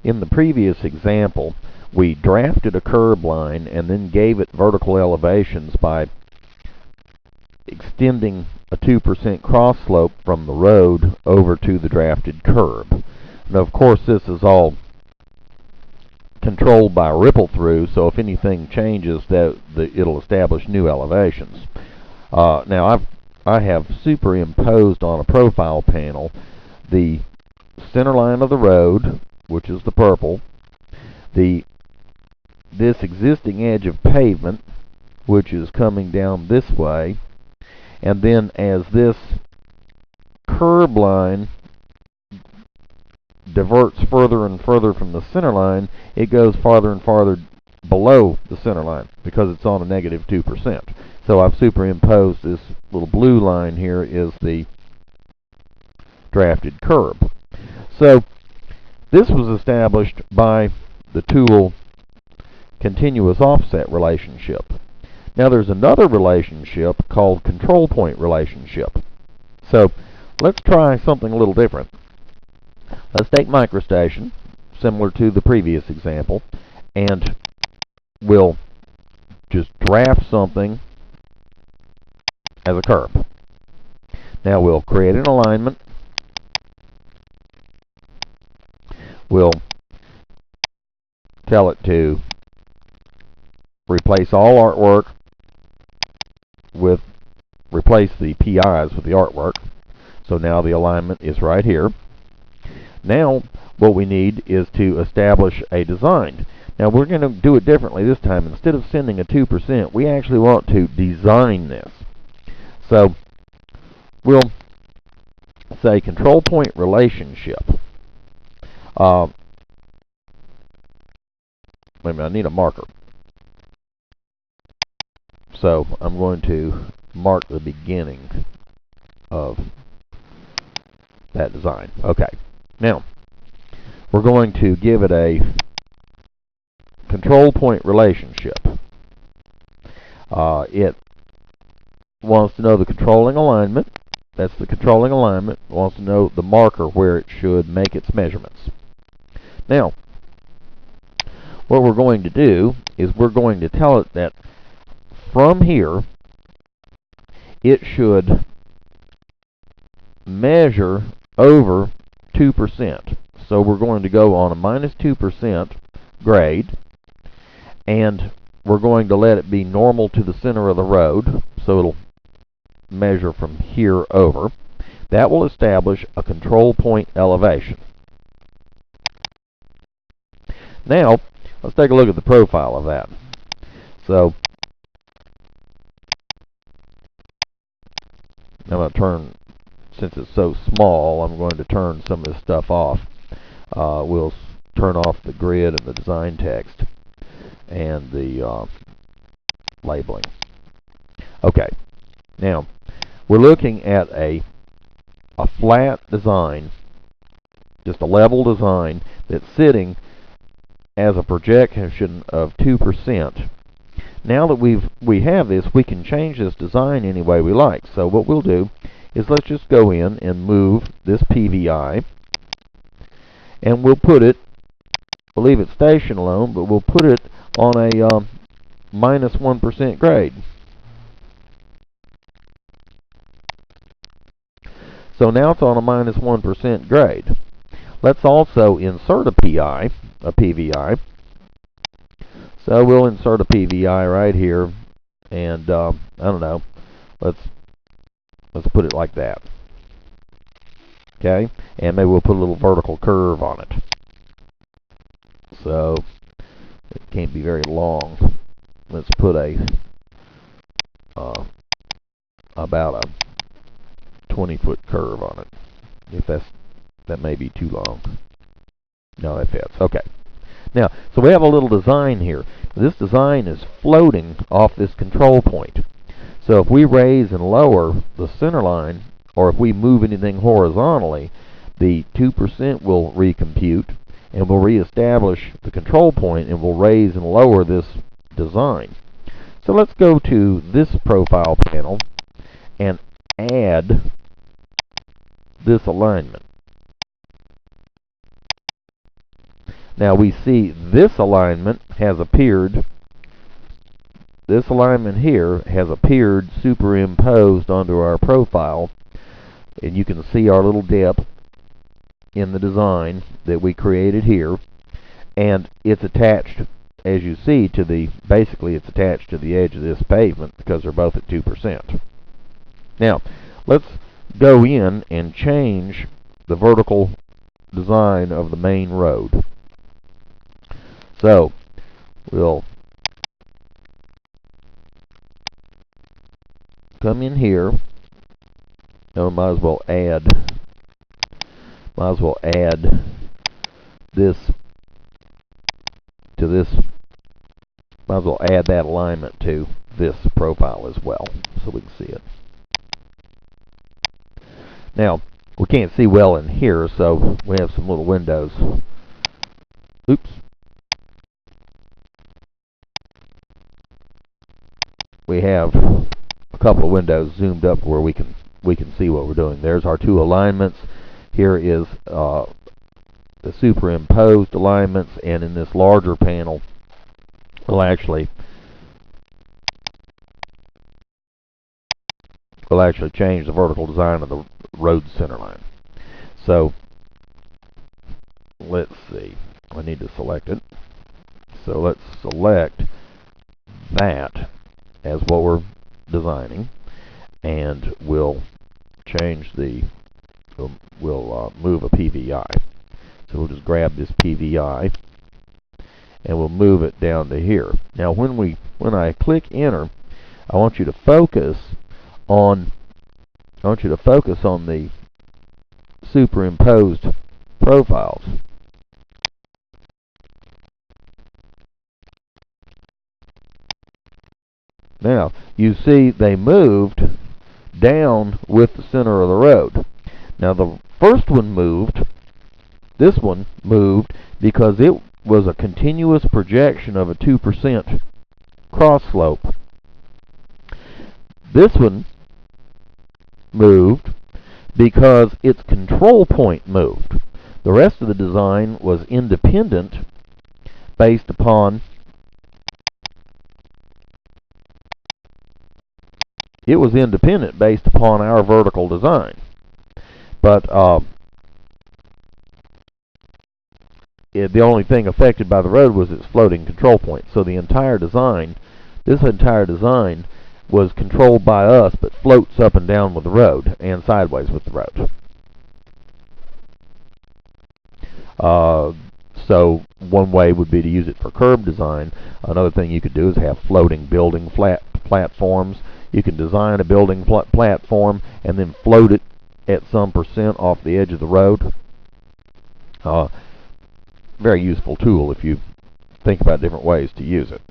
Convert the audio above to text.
In the previous example, we drafted a curb line and then gave it vertical elevations by extending a 2% cross slope from the road over to the drafted curb. Now, of course, this is all controlled by Ripple-Thru, so if anything changes, it'll establish new elevations. Now, I have superimposed on a profile panel the center line of the road, which is the purple, this existing edge of pavement, which is coming down this way, and then as this curb line diverts further and further from the center line, it goes farther and farther below the center line because it's on a negative 2%. So I've superimposed this little blue line here is the drafted curb. So this was established by the tool continuous offset relationship. Now there's another relationship called control point relationship. So let's try something a little different. Let's take MicroStation, similar to the previous example, and we'll just draft something as a curb. Now we'll create an alignment. We'll tell it to replace all artwork with, replace the PIs with the artwork. So now the alignment is right here. Now what we need is to establish a design. Now we're going to do it differently this time. Instead of sending a 2%, we actually want to design this. So we'll say control point relationship. Wait a minute, I need a marker. So I'm going to mark the beginning of that design. Okay. Now, we're going to give it a control point relationship. It wants to know the controlling alignment. That's the controlling alignment. It wants to know the marker where it should make its measurements. Now, what we're going to do is we're going to tell it that from here, it should measure over 2%. So we're going to go on a minus 2% grade, and we're going to let it be normal to the center of the road, so it'll measure from here over. That will establish a control point elevation. Now, let's take a look at the profile of that. So, I'm going to turn, since it's so small, I'm going to turn some of this stuff off. We'll turn off the grid and the design text and the labeling. Okay, now we're looking at a flat design, just a level design that's sitting as a projection of 2%. Now that we have this, we can change this design any way we like. So what we'll do is let's just go in and move this PVI, and we'll put it, we'll leave it station alone, but we'll put it on a minus 1% grade. So now it's on a minus 1% grade. Let's also insert a PVI. So we'll insert a PVI right here, and I don't know, let's put it like that. Okay, and maybe we'll put a little vertical curve on it. So it can't be very long. Let's put about a 20-foot curve on it. If that may be too long. No, that fits. Okay. Now, so we have a little design here. This design is floating off this control point. So if we raise and lower the center line, or if we move anything horizontally, the 2% will recompute, and we'll reestablish the control point, and we'll raise and lower this design. So let's go to this profile panel and add this alignment. Now we see this alignment has appeared, this alignment here has appeared superimposed onto our profile, and you can see our little dip in the design that we created here, and it's attached, as you see, to the, basically it's attached to the edge of this pavement because they're both at 2%. Now, let's go in and change the vertical design of the main road. So, we'll come in here, and might as well add this to this, might as well add that alignment to this profile as well, so we can see it. Now, we can't see well in here, so we have some little windows. Oops. We have a couple of windows zoomed up where we can see what we're doing. There's our two alignments. Here is the superimposed alignments, and in this larger panel, we'll actually change the vertical design of the road center line. So let's see. I need to select it. So let's select that as what we're designing, and we'll change the, we'll move a PVI. So we'll just grab this PVI and we'll move it down to here. Now when I click enter, I want you to focus on the superimposed profiles. Now, you see they moved down with the center of the road. Now, the first one moved, this one moved because it was a continuous projection of a 2% cross slope. This one moved because its control point moved. The rest of the design was independent based upon our vertical design. But the only thing affected by the road was its floating control point. So the entire design, this entire design, was controlled by us, but floats up and down with the road and sideways with the road. So one way would be to use it for curb design. Another thing you could do is have floating building platforms. You can design a building platform and then float it at some percent off the edge of the road. Very useful tool if you think about different ways to use it.